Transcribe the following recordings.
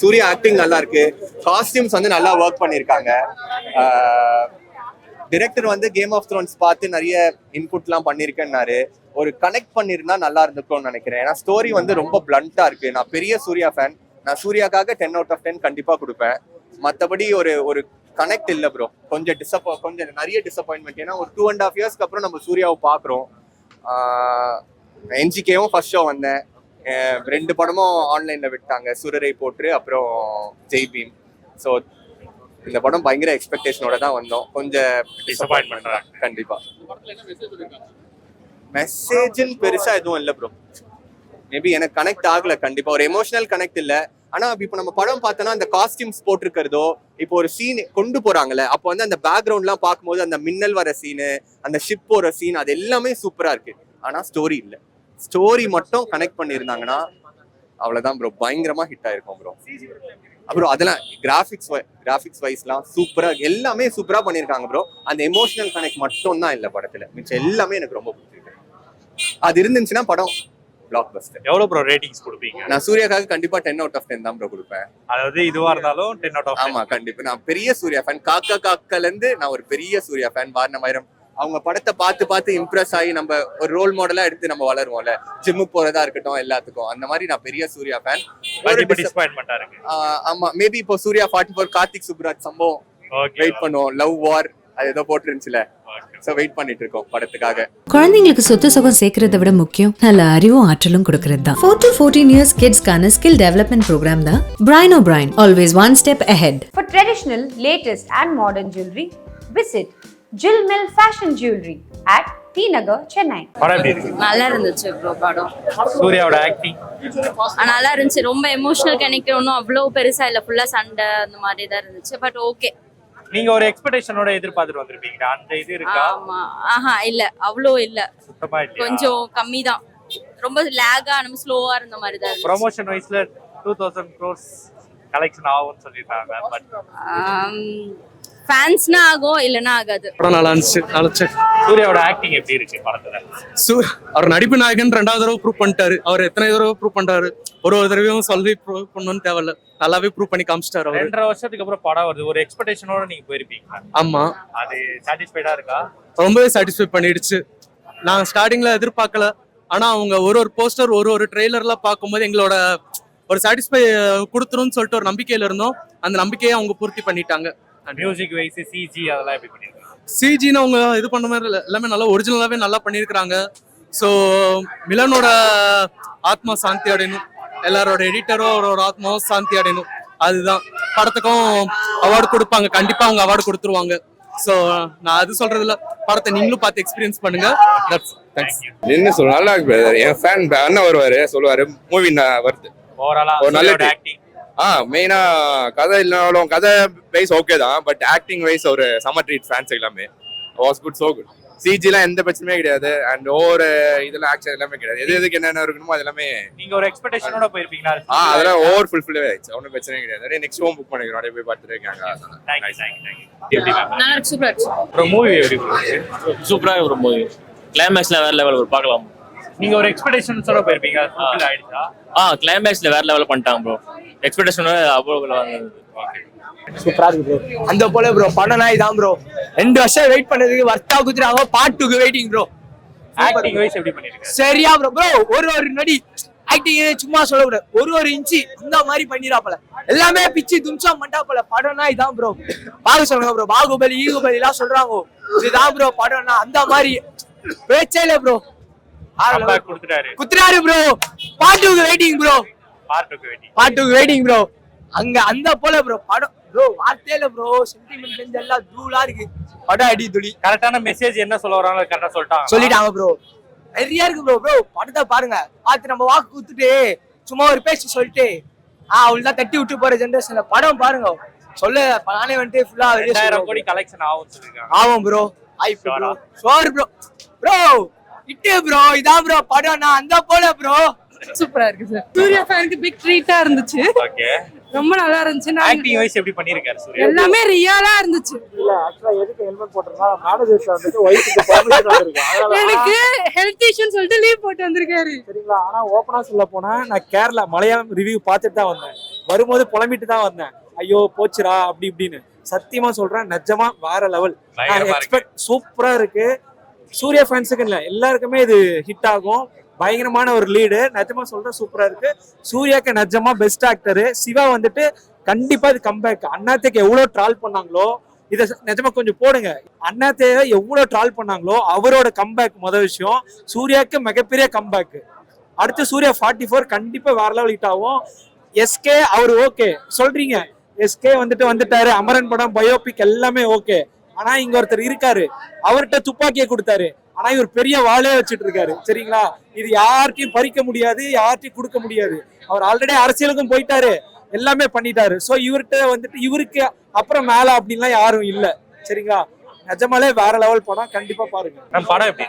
Surya acting நல்லா இருக்கு, costumes வந்து நல்லா ஒர்க் பண்ணியிருக்காங்க. டிரெக்டர் வந்து கேம் ஆஃப் த்ரோன்ஸ் பார்த்து நிறைய இன்புட்லாம் பண்ணியிருக்கேன்னாரு. ஒரு கனெக்ட் பண்ணியிருந்தா நல்லா இருந்திருக்கும்னு நினைக்கிறேன். ஏன்னா ஸ்டோரி வந்து ரொம்ப பிளண்டா இருக்கு. நான் பெரிய சூர்யா ஃபேன். நான் சூர்யாக்காக 10/10 கண்டிப்பா கொடுப்பேன். மற்றபடி ஒரு ஒரு கனெக்ட் இல்லை ப்ரோ. கொஞ்சம் நிறைய டிசப்பாயின்மெண்ட். ஏன்னா ஒரு 2.5 இயர்ஸ்க்கு அப்புறம் நம்ம சூர்யாவை பார்க்குறோம். என்ஜிகேவும் ஃபர்ஸ்ட் ஷோ வந்தேன். 2 படமும் ஆன்லைன்ல விட்டாங்க, சூரரை போற்று அப்புறம் ஜெய் பீம். ஸோ இந்த படம் பயங்கர எக்ஸ்பெக்டேஷனோட தான் வந்தோம். கொஞ்சம் டிசப்பாயின்மெண்ட் தான் கண்டிப்பா. மெசேஜ்னு பெருசா எதுவும் இல்லை ப்ரோ. மேபி எனக்கு கனெக்ட் ஆகல. கண்டிப்பா ஒரு எமோஷனல் கனெக்ட் இல்லை. ஆனா இப்போ நம்ம படம் பார்த்தோம்னா அந்த காஸ்டியூம்ஸ் போட்டிருக்கிறதோ, இப்போ ஒரு சீன் கொண்டு போறாங்கல்ல, அப்போ வந்து அந்த பேக்ரவுண்ட்லாம் பார்க்கும்போது அந்த மின்னல் வர சீனு, அந்த ஷிப் போற சீன், அது எல்லாமே சூப்பரா இருக்கு. ஆனா ஸ்டோரி இல்லை. ஸ்டோரி மட்டும் கனெக்ட் பண்ணியிருந்தாங்கன்னா அவ்வளவுதான் ப்ரோ, பயங்கரமா ஹிட் ஆயிருக்கும் ப்ரோ. அப்புறம் அதெல்லாம் கிராஃபிக்ஸ் வைஸ்லாம் சூப்பரா, எல்லாமே சூப்பரா பண்ணியிருக்காங்க ப்ரோ. அந்த எமோஷனல் கனெக்ட் மட்டும் தான் இல்லை படத்துல. மிச்சம் எல்லாமே எனக்கு ரொம்ப பிடிச்சிருக்கு. அது இருந்துச்சுன்னா படம் பிளாக் பஸ்டர். எவ்வளவு ப்ரோ ரேட்டிங்ஸ் கொடுப்பீங்க? நான் சூர்யாக்காக கண்டிப்பா 10/10 தான் ப்ரோ கொடுப்பேன். அதாவது இதுவா இருந்தாலும் 10/10. ஆமா கண்டிப்பா. நான் பெரிய சூர்யா ஃபேன். காக்கால இருந்து நான் ஒரு பெரிய சூர்யா ஃபேன். வாரணமாயிரம் அவங்க படத்தை பார்த்து இம்ப்ரெஸ் ஆகி நம்ம ஒரு ரோல் மாடலா எடுத்து நம்ம வளருவோம்ல, ஜிம்முக்கு போறதா இருக்கட்டும் எல்லாத்துக்கும். அந்த மாதிரி நான் பெரிய சூர்யா ஃபேன். ஆமா, மேபி இப்போ சூர்யா 44 கார்த்திக் சுப்ராஜ் சம்பவம் வெயிட் பண்ணுவோம். லவ் வார் அது ஏதோ போட்டுருந்துச்சுல, சோ வெயிட் பண்ணிட்டு இருக்கோம் படத்துக்காக. குழந்தைங்களுக்கு சொத்து சுகம் சேர்க்கறத விட முக்கியம் நல்ல அறிவும் ஆற்றலும் கொடுக்கறது தான். 4 to 14 years kidsக்கான ஸ்கில் டெவலப்மெண்ட் ப்ரோக்ராம் தான் Brian O'Brien, always one step ahead. For traditional, latest and modern jewelry, visit Jill Mill Fashion Jewelry at T Nagar, Chennai. நல்லா இருந்துச்சு ப்ரோ படம். சூர்யாவோட ஆக்டிங் நல்லா இருந்துச்சு. ரொம்ப எமோஷனல் கனெக்ட் ஒன்றும் அவ்வளோ பெருசா இல்லை, ஃபுல்லா சண்டை அந்த மாதிரி தான் இருந்துச்சு. But okay. நீங்க ஒரு எக்ஸ்பெக்டேஷனோட எதிர்பார்த்துட்டு வந்திருப்பீங்க, அந்த இது இருக்கா? ஆமா, இல்ல அவ்வளோ இல்ல, சுத்தமா இல்ல, கொஞ்சம் கம்மி தான். ரொம்ப லேகா நம்ம ஸ்லோவா இருந்த மாதிரி தான். ப்ரமோஷன் வைஸ்ல 2000 crores கலெக்ஷன் ஆகும்னு சொல்லிட்டாங்க. பட் ஃபேன்ஸ்னா ஆகும், இல்லனா ஆகாது. படம் நல்லா இருந்துச்சு. சூர்யாவோட ஆக்டிங் எப்படி இருக்கு படத்துல? அவர் நடிப்பு நாயகன் 2வது தடவை ப்ரூவ் பண்ணிட்டாரு. அவர் எத்தனை தடவை ப்ரூவ் பண்றாரு, ஒரு தடவையும் சொல்லி ப்ரூவ் பண்ணணும்னு தேவையில்ல, நல்லாவே ப்ரூவ் பண்ணி காமிச்சிட்டாரு. 2.5 வருஷத்துக்கு அப்புறம் படம் வருது, ஒரு எக்ஸ்பெக்டேஷனோட நீங்க போயிருப்பீங்க. ஆமா, அது சாட்டிஸ்ஃபைடா இருக்கா? ரொம்பவே சாட்டிஸ்ஃபை பண்ணிடுச்சு. நான் ஸ்டார்டிங்ல எதிர்பார்க்கல, ஆனா அவங்க ஒரு போஸ்டர் ஒரு ட்ரெய்லர்லாம் பார்க்கும்போது எங்களோட ஒரு சாட்டிஸ்ஃபை கொடுத்துருன்னு சொல்லிட்டு ஒரு நம்பிக்கையில இருந்தோம். அந்த நம்பிக்கையை அவங்க பூர்த்தி பண்ணிட்டாங்க. மியூசிக் வைஸ் சிஜி அதெல்லாம் எப்படி பண்ணிருக்காங்க? சிஜின்னு அவங்க இது பண்ண மாதிரி எல்லாமே நல்லா ஒரிஜினலாவே நல்லா பண்ணியிருக்கிறாங்க. ஸோ மிலனோட ஆத்மா சாந்தி அடையணும், எல்லாரோட எடிட்டரும் அவரோட ஆத்மாவும் சாந்தி அடையணும். அதுதான் படத்துக்கும் அவார்டு கொடுப்பாங்க, கண்டிப்பா அவங்க அவார்டு கொடுத்துருவாங்க. ஸோ நான் அது சொல்றது இல்ல, படத்தை நீங்களும் பார்த்து எக்ஸ்பீரியன்ஸ் பண்ணுங்க. என்ன சொல்ல, நல்லா இருக்கு பிரதர். என் ஃபேன் அண்ணன் வருவாரு, சொல்லுவாரு மூவி வருது ஒரு நல்ல ஆக்டிங். மெயினா கதை இல்லைனாலும் கதை வைஸ் ஓகே தான், பட் ஆக்டிங் வைஸ் ஒரு சம்மர் ட்ரீட் ஃபேன்ஸ் எல்லாமே வாஸ் குட், சோ குட். சிஜிலாம் எந்த பிரச்சனையுமே கிடையாது, அண்ட் ஓவர் இதெல்லாம் ஆக்ஷன் எல்லாமே கிடையாது. எதுக்கு என்னென்ன இருக்கணுமோ அது எல்லாமே நீங்க ஒரு எக்ஸ்பெக்டேஷனோட போயிருப்பீங்களா? அதெல்லாம் ஓவர் ஃபுல்ஃபில் ஆயிடுச்சு, ஒன்றும் பிரச்சனையே கிடையாது. நெக்ஸ்ட் ஹோம் புக் பண்ணிக்கிறோம், அப்படியே போய் பார்த்துட்டு இருக்காங்க. சூப்பரா ஒரு மூவி, கிளைமேக்ஸ்ல வேற லெவல் ஒரு பார்க்கலாம். நீங்க ஒரு எக்ஸ்பெக்டேஷன்ஸோட போயிருப்பீங்க, ஃபுல்ஃபில் ஆயிடுச்சா? கிளைமேக்ஸ்ல வேற லெவல் பண்ணிட்டாங்க ப்ரோ. எக்ஸ்பெக்டேஷனோட அவ்வளவு சூப்பரா இருக்கு ப்ரோ. அந்த போல ப்ரோ படம் நாய் தான் ப்ரோ. 2 வருஷம் வெயிட் பண்ணதுக்கு வர்த்தா குத்துறாங்க. பார்ட் 2க்கு வெயிட்டிங் ப்ரோ. ஆக்டிங் வைஸ் எப்படி பண்ணிருக்கீங்க? சரியா ப்ரோ. ஒரு நடி ஆக்டிங் சும்மா சொல்லக்கூடாது, ஒரு இன்ச்சு இந்த மாதிரி பண்ணிராப்பல, எல்லாமே பிச்சு தும்சா மண்டாப்பல. படம் நாய் தான் ப்ரோ. பார்க்க சொல்லுங்க ப்ரோ. பாகுபலி எல்லாம் சொல்றாங்க, இதுதான் ப்ரோ படம்னா. அந்த மாதிரி பேச்சே இல்ல ப்ரோ. குத்துறாரு ப்ரோ. பார்ட் 2க்கு வெயிட்டிங் ப்ரோ. பார்ட் 2க்கு வெயிட்டிங் ப்ரோ. அங்க அந்த போல ப்ரோ படம் ப்ரோ. வார்த்தையில ப்ரோ சென்டிமெண்ட் எல்லாம் தூளா இருக்கு. படம் அடி துளி. கரெக்டான மெசேஜ் என்ன சொல்ல வராங்க கரெக்டா சொல்லிட்டாங்க ப்ரோ. நிறைய இருக்கு ப்ரோ. படத்தை பாருங்க, பார்த்து நம்ம வாக்கு குத்துட்டு சும்மா ஒரு பேச்சு சொல்லிட்டு அவள்தான் தட்டி விட்டு போற ஜெனரேஷன்ல படம் பாருங்க. சொல்ல நானே வந்துட்டு ஃபுல்லா 2000 கோடி கலெக்ஷன் ஆகும் சொல்லிருக்காங்க. ஆகும் bro. Bro sure bro. Bro இட்டு ப்ரோ. இதான் ப்ரோ படம். நான் அந்த போல ப்ரோ. சூப்பரா இருக்கு சார். சூர்யா ஃபேனுக்கு பிக் ட்ரீட்டா இருந்துச்சு. ஓகே, ரொம்ப நல்லா இருந்துச்சு. ஆக்டிங் வைஸ் எப்படி பண்ணிருக்காரு சூர்யா? எல்லாமே ரியலா இருந்துச்சு. இல்ல ஆக்சுவலா எதுக்கு ஹெல்மெட் போட்டுறா மேனேஜர் வந்துட்டு ஒய்ஃப்க்கு பர்மிஷன் வந்திருக்கு. எனக்கு ஹெல்த் இஷ்யூன்னு சொல்லிட்டு லீவ் போட்டு வந்திருக்காரு. சரிங்களா? ஆனா ஓபனா சொல்ல போனா நான் கேரளா மலையாளம் ரிவ்யூ பார்த்துட்டு தான் வந்தேன். வரும்போது புலம்பிட்டு தான் வந்தேன், ஐயோ போச்சுரா அப்படி இப்படின்னு. சத்தியமா சொல்றேன், நிஜமா வேற லெவல். எக்ஸ்பெக்ட் சூப்பரா இருக்கு. சூர்யா ஃபேன்ஸுக்கு இல்ல, எல்லாருக்குமே இது ஹிட் ஆகும். பயங்கரமான ஒரு லீடு, நிஜமா சொல்றேன் சூப்பரா இருக்கு. சூர்யாக்கு நிஜமா பெஸ்ட் ஆக்டரு. சிவா வந்துட்டு கண்டிப்பா இது கம்பேக். அண்ணாத்துக்கு எவ்வளவு ட்ரால் பண்ணாங்களோ இதை நிஜமா கொஞ்சம் போடுங்க. அண்ணாத்தைய எவ்வளவு ட்ரால் பண்ணாங்களோ அவரோட கம்பேக் முதல் விஷயம். சூர்யாக்கு மிகப்பெரிய கம்பேக். அடுத்து சூர்யா 44 கண்டிப்பா வேற லெவல் ஹிட் ஆகும். எஸ்கே அவர் ஓகே சொல்றீங்க, எஸ்கே வந்துட்டாரு, அமரன் படம் பயோபிக் எல்லாமே ஓகே. ஆனா இங்க ஒருத்தர் இருக்காரு, அவர்கிட்ட துப்பாக்கியை கொடுத்தாரு, ஆனா இவர் பெரிய வாளே வச்சுட்டு இருக்காரு. சரிங்களா, இது யார்ட்டையும் பறிக்க முடியாது, யார்ட்டையும் கொடுக்க முடியாது. அவர் ஆல்ரெடி அரசியலுக்கும் போயிட்டாரு, எல்லாமே பண்ணிட்டாரு. சோ இவர்கிட்ட இவருக்கு அப்புறம் மேல அப்படின்லாம் யாரும் இல்ல. சரிங்களா, நிஜமாலே வேற லெவல் படம், கண்டிப்பா பாருங்க. படம் எப்படி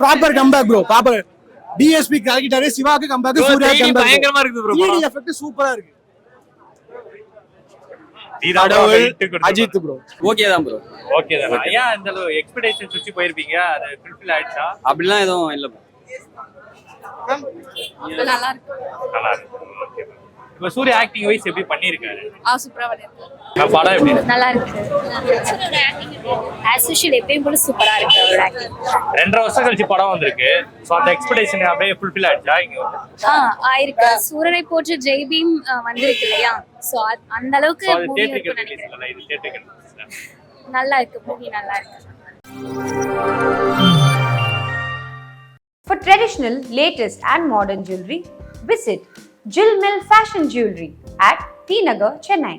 proper comeback bro. Proper DSP ஆகிட்டாரு, சிவாக்கு கம்பேக், சூர்யா கம்பேக் பயங்கரமா இருக்கு ப்ரோ. த்ரீடி எஃபெக்ட் சூப்பரா இருக்கு. அஜித் ப்ரோ ஓகே தான் ப்ரோ. ஓகே தான். ஏன் இந்த அளவு எக்ஸ்பெக்டேஷன் சுத்தி போயிருப்பீங்க, அது ஃபுல்ஃபில் ஆயிடுச்சா? அப்படிலாம் எதுவும் இல்ல ப்ரோ. நல்லா இருக்கு. நல்லா இருக்கு. ஓகே. இப்போ சூர்யா ஆக்டிங் வைஸ் எப்படி பண்ணிருக்காரு? சூப்பரா பண்ணிருக்காரு. படம் எப்படி நல்லா இருக்கு. ஆஸ் யூஷுவல் எப்பயும் போல சூப்பரா இருக்கு அவர் ஆக்டிங். 2.5 வருஷம் கழிச்சு படம் வந்திருக்கு. சோ அந்த எக்ஸ்பெக்டேஷன் அப்படியே ஃபுல்ஃபில் ஆயிடுச்சா இங்க வந்து? ஆயிருக்கு. சூரரை போற்று ஜெய் பீம் வந்திருக்கு இல்லையா, சோ அந்த அளவுக்கு மூவி தியேட்டருக்கு இருக்குன்னு ரிலீஸ் நினைக்கிறேன். இல்ல, இது தியேட்டருக்கு ரிலீஸ். நல்லா இருக்கு, மூவி நல்லா இருக்கு. For traditional, latest and modern jewelry, visit Jill Mill Fashion Jewelry at T Nagar, Chennai.